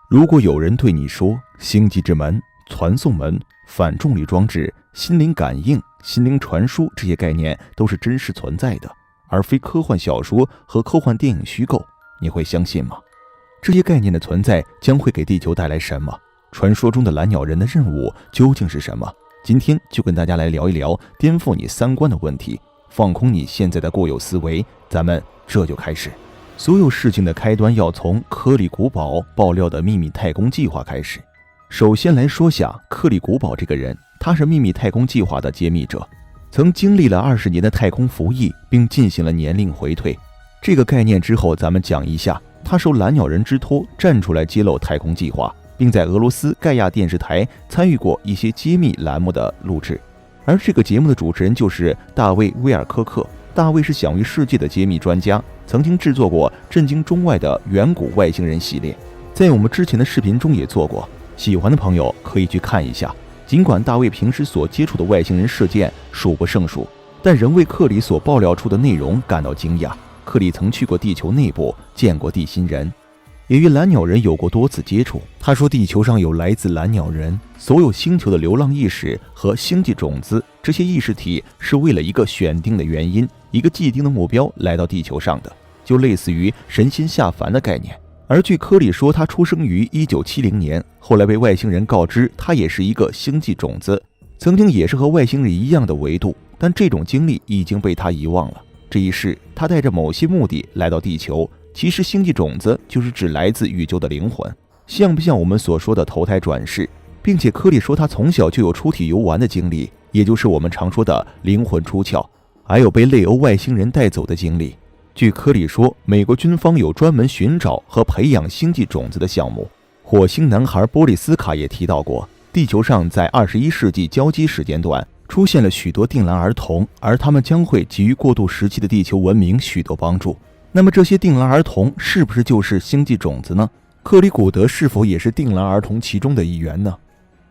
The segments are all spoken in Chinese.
如果有人对你说星际之门、传送门、反重力装置、心灵感应、心灵传输这些概念都是真实存在的，而非科幻小说和科幻电影虚构，你会相信吗？这些概念的存在将会给地球带来什么？传说中的蓝鸟人的任务究竟是什么？今天就跟大家来聊一聊颠覆你三观的问题，放空你现在的固有思维，咱们这就开始。所有事情的开端要从科里古堡爆料的秘密太空计划开始。首先来说下克里古堡这个人，他是秘密太空计划的揭秘者，曾经历了20年的太空服役，并进行了年龄回退。这个概念之后咱们讲一下，他受蓝鸟人之托站出来揭露太空计划，并在俄罗斯盖亚电视台参与过一些揭秘栏目的录制。而这个节目的主持人就是大卫·威尔科克。大卫是享誉世界的揭秘专家，曾经制作过震惊中外的远古外星人系列，在我们之前的视频中也做过，喜欢的朋友可以去看一下。尽管大卫平时所接触的外星人事件数不胜数，但仍为克里所爆料出的内容感到惊讶。克里曾去过地球内部，见过地心人，也与蓝鸟人有过多次接触。他说地球上有来自蓝鸟人所有星球的流浪意识和星际种子，这些意识体是为了一个选定的原因，一个既定的目标来到地球上的，就类似于神仙下凡的概念。而据科里说，他出生于1970年，后来被外星人告知他也是一个星际种子，曾经也是和外星人一样的维度，但这种经历已经被他遗忘了。这一世他带着某些目的来到地球，其实星际种子就是指来自宇宙的灵魂，像不像我们所说的投胎转世？并且科里说他从小就有出体游玩的经历，也就是我们常说的灵魂出窍，还有被类欧外星人带走的经历。据科里说，美国军方有专门寻找和培养星际种子的项目。火星男孩波利斯卡也提到过，地球上在21世纪交接时间段出现了许多定蓝儿童，而他们将会给予过渡时期的地球文明许多帮助。那么这些定蓝儿童是不是就是星际种子呢？克里古德是否也是定蓝儿童其中的一员呢？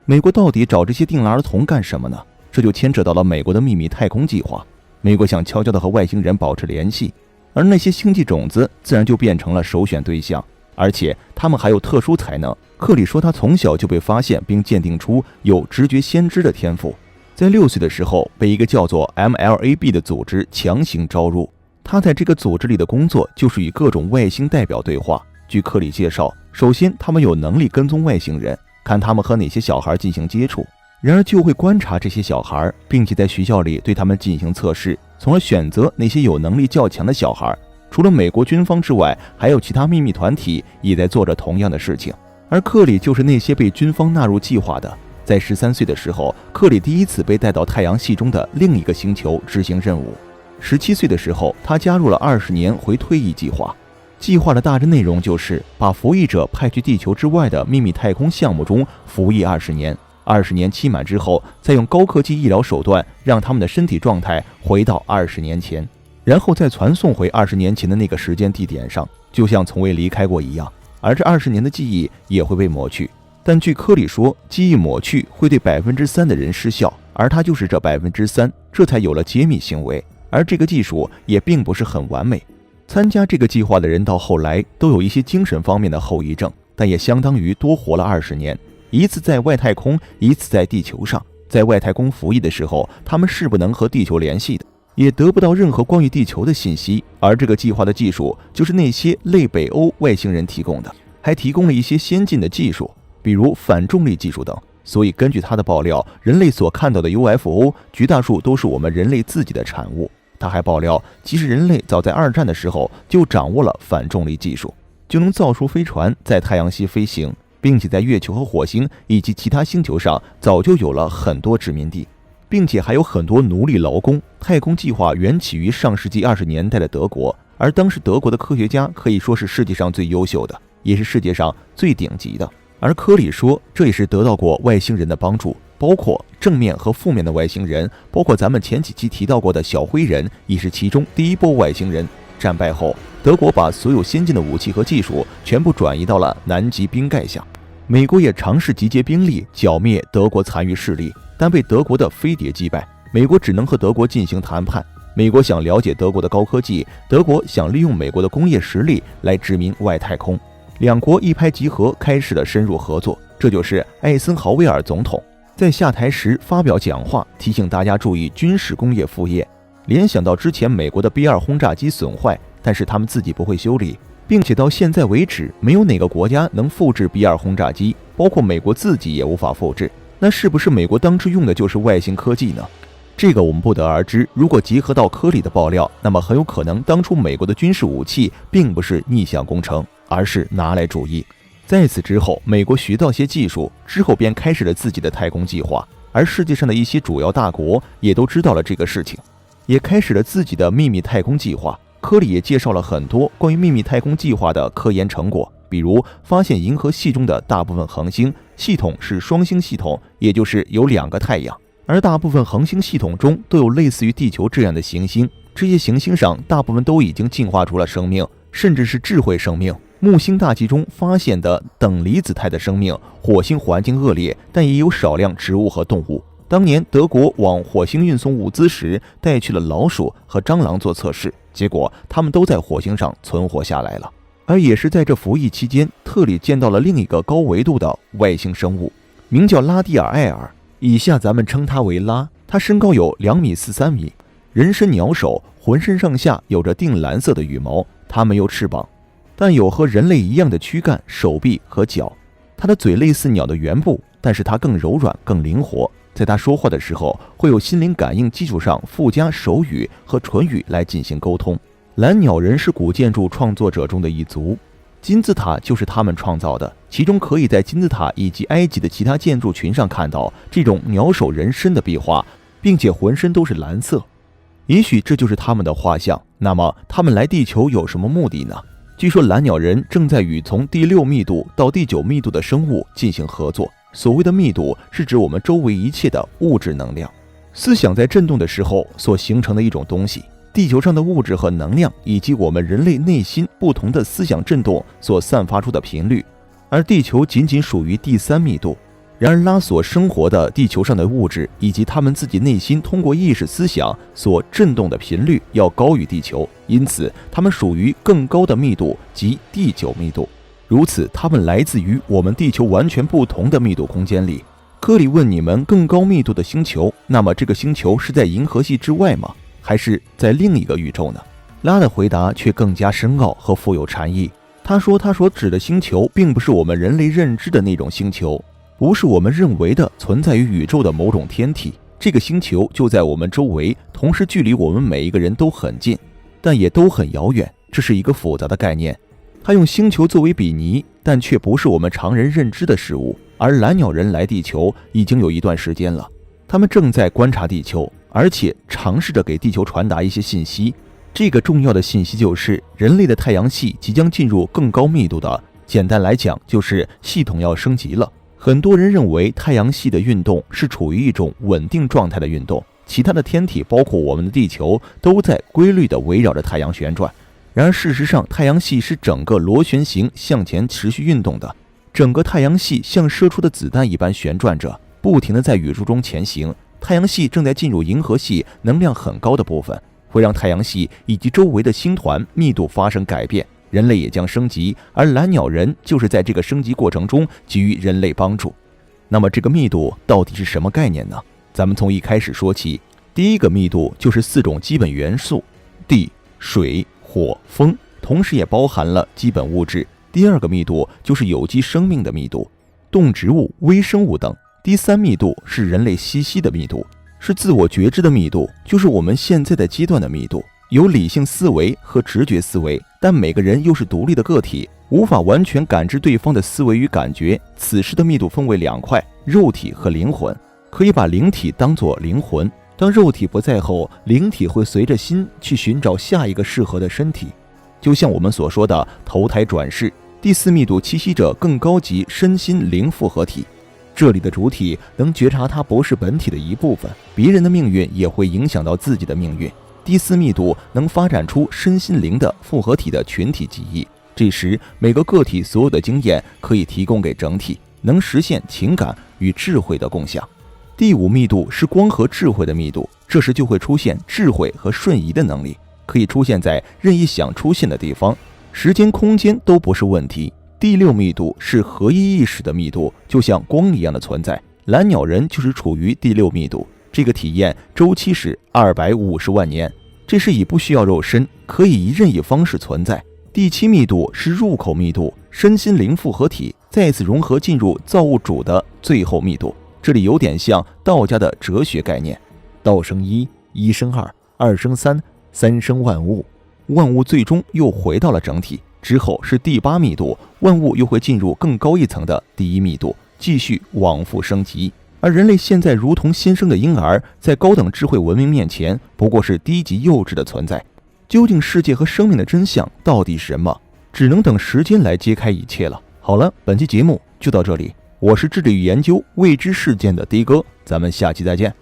美国到底找这些定蓝儿童干什么呢？这就牵扯到了美国的秘密太空计划。美国想悄悄地和外星人保持联系，而那些星际种子自然就变成了首选对象，而且他们还有特殊才能。克里说他从小就被发现并鉴定出有直觉先知的天赋，在6岁的时候被一个叫做 MLAB 的组织强行招入。他在这个组织里的工作就是与各种外星代表对话。据克里介绍，首先他们有能力跟踪外星人，看他们和哪些小孩进行接触，然而就会观察这些小孩，并且在学校里对他们进行测试，从而选择那些有能力较强的小孩。除了美国军方之外，还有其他秘密团体也在做着同样的事情，而克里就是那些被军方纳入计划的。在13岁的时候，克里第一次被带到太阳系中的另一个星球执行任务。17岁的时候，他加入了20年回退役计划。计划的大致内容就是把服役者派去地球之外的秘密太空项目中服役20年，20年期满之后，再用高科技医疗手段让他们的身体状态回到20年前，然后再传送回20年前的那个时间地点上，就像从未离开过一样。而这20年的记忆也会被抹去，但据科里说，记忆抹去会对3%的人失效，而他就是这3%，这才有了揭秘行为。而这个技术也并不是很完美，参加这个计划的人到后来都有一些精神方面的后遗症，但也相当于多活了20年，一次在外太空，一次在地球上。在外太空服役的时候，他们是不能和地球联系的，也得不到任何关于地球的信息。而这个计划的技术就是那些类北欧外星人提供的，还提供了一些先进的技术，比如反重力技术等。所以根据他的爆料，人类所看到的 UFO 绝大数都是我们人类自己的产物。他还爆料，其实人类早在2战的时候就掌握了反重力技术，就能造出飞船在太阳系飞行，并且在月球和火星以及其他星球上早就有了很多殖民地，并且还有很多奴隶劳工。太空计划源起于上世纪20年代的德国，而当时德国的科学家可以说是世界上最优秀的，也是世界上最顶级的。而科里说，这也是得到过外星人的帮助，包括正面和负面的外星人，包括咱们前几期提到过的小灰人，也是其中第一波外星人。战败后，德国把所有先进的武器和技术全部转移到了南极冰盖下。美国也尝试集结兵力剿灭德国残余势力，但被德国的飞碟击败。美国只能和德国进行谈判。美国想了解德国的高科技，德国想利用美国的工业实力来殖民外太空。两国一拍即合，开始了深入合作。这就是艾森豪威尔总统在下台时发表讲话，提醒大家注意军事工业副业。联想到之前美国的 B2 轰炸机损坏，但是他们自己不会修理，并且到现在为止，没有哪个国家能复制 B2 轰炸机，包括美国自己也无法复制。那是不是美国当时用的就是外星科技呢？这个我们不得而知。如果结合到科里的爆料，那么很有可能当初美国的军事武器并不是逆向工程，而是拿来主义。在此之后，美国学到些技术之后，便开始了自己的太空计划，而世界上的一些主要大国也都知道了这个事情，也开始了自己的秘密太空计划。科里也介绍了很多关于秘密太空计划的科研成果，比如发现银河系中的大部分恒星系统是双星系统，也就是有2个太阳，而大部分恒星系统中都有类似于地球这样的行星，这些行星上大部分都已经进化出了生命，甚至是智慧生命。木星大气中发现的等离子态的生命，火星环境恶劣，但也有少量植物和动物。当年德国往火星运送物资时，带去了老鼠和蟑螂做测试，结果它们都在火星上存活下来了。而也是在这服役期间，特里见到了另一个高维度的外星生物，名叫拉蒂尔艾尔，以下咱们称它为拉。它身高有2.43米，人身鸟手，浑身上下有着靛蓝色的羽毛，它没有翅膀，但有和人类一样的躯干、手臂和脚。它的嘴类似鸟的圆部，但是它更柔软、更灵活。在它说话的时候，会有心灵感应基础上附加手语和唇语来进行沟通。蓝鸟人是古建筑创作者中的一族，金字塔就是他们创造的，其中可以在金字塔以及埃及的其他建筑群上看到这种鸟首人身的壁画，并且浑身都是蓝色。也许这就是他们的画像。那么他们来地球有什么目的呢？据说蓝鸟人正在与从第6密度到第9密度的生物进行合作。所谓的密度是指我们周围一切的物质能量，思想在震动的时候所形成的一种东西。地球上的物质和能量，以及我们人类内心不同的思想震动所散发出的频率，而地球仅仅属于第3密度。然而拉所生活的地球上的物质以及他们自己内心通过意识思想所震动的频率要高于地球，因此他们属于更高的密度，即第9密度。如此，它们来自于我们地球完全不同的密度空间里。科里问你们更高密度的星球，那么这个星球是在银河系之外吗？还是在另一个宇宙呢？拉的回答却更加深奥和富有禅意。他说他所指的星球并不是我们人类认知的那种星球，不是我们认为的存在于宇宙的某种天体。这个星球就在我们周围，同时距离我们每一个人都很近，但也都很遥远。这是一个复杂的概念。他用星球作为比拟，但却不是我们常人认知的事物。而蓝鸟人来地球已经有一段时间了，他们正在观察地球，而且尝试着给地球传达一些信息。这个重要的信息就是人类的太阳系即将进入更高密度的，简单来讲就是系统要升级了。很多人认为太阳系的运动是处于一种稳定状态的运动，其他的天体包括我们的地球都在规律地围绕着太阳旋转。然而事实上，太阳系是整个螺旋形向前持续运动的，整个太阳系像射出的子弹一般旋转着，不停地在宇宙中前行。太阳系正在进入银河系能量很高的部分，会让太阳系以及周围的星团密度发生改变，人类也将升级，而蓝鸟人就是在这个升级过程中给予人类帮助。那么这个密度到底是什么概念呢？咱们从一开始说起。第一个密度就是4种基本元素，地、水、火、风，同时也包含了基本物质。第二个密度就是有机生命的密度，动植物、微生物等。第3密度是人类息息的密度，是自我觉知的密度，就是我们现在的阶段的密度。有理性思维和直觉思维，但每个人又是独立的个体，无法完全感知对方的思维与感觉。此时的密度分为2块，肉体和灵魂。可以把灵体当作灵魂，当肉体不在后，灵体会随着心去寻找下一个适合的身体，就像我们所说的投胎转世。第4密度栖息着更高级身心灵复合体，这里的主体能觉察它不是本体的一部分，别人的命运也会影响到自己的命运。第4密度能发展出身心灵的复合体的群体记忆，这时每个个体所有的经验可以提供给整体，能实现情感与智慧的共享。第5密度是光和智慧的密度，这时就会出现智慧和瞬移的能力，可以出现在任意想出现的地方，时间空间都不是问题。第6密度是合一意识的密度，就像光一样的存在。蓝鸟人就是处于第6密度，这个体验周期是250万年，这是以不需要肉身，可以以任意方式存在。第7密度是入口密度，身心灵复合体再次融合进入造物主的最后密度，这里有点像道家的哲学概念，道生一，一生二，二生三，三生万物，万物最终又回到了整体。之后是第8密度，万物又会进入更高一层的第1密度，继续往复升级。而人类现在如同新生的婴儿，在高等智慧文明面前不过是低级幼稚的存在。究竟世界和生命的真相到底是什么？只能等时间来揭开一切了。好了，本期节目就到这里，我是致力于研究未知事件的的哥，咱们下期再见。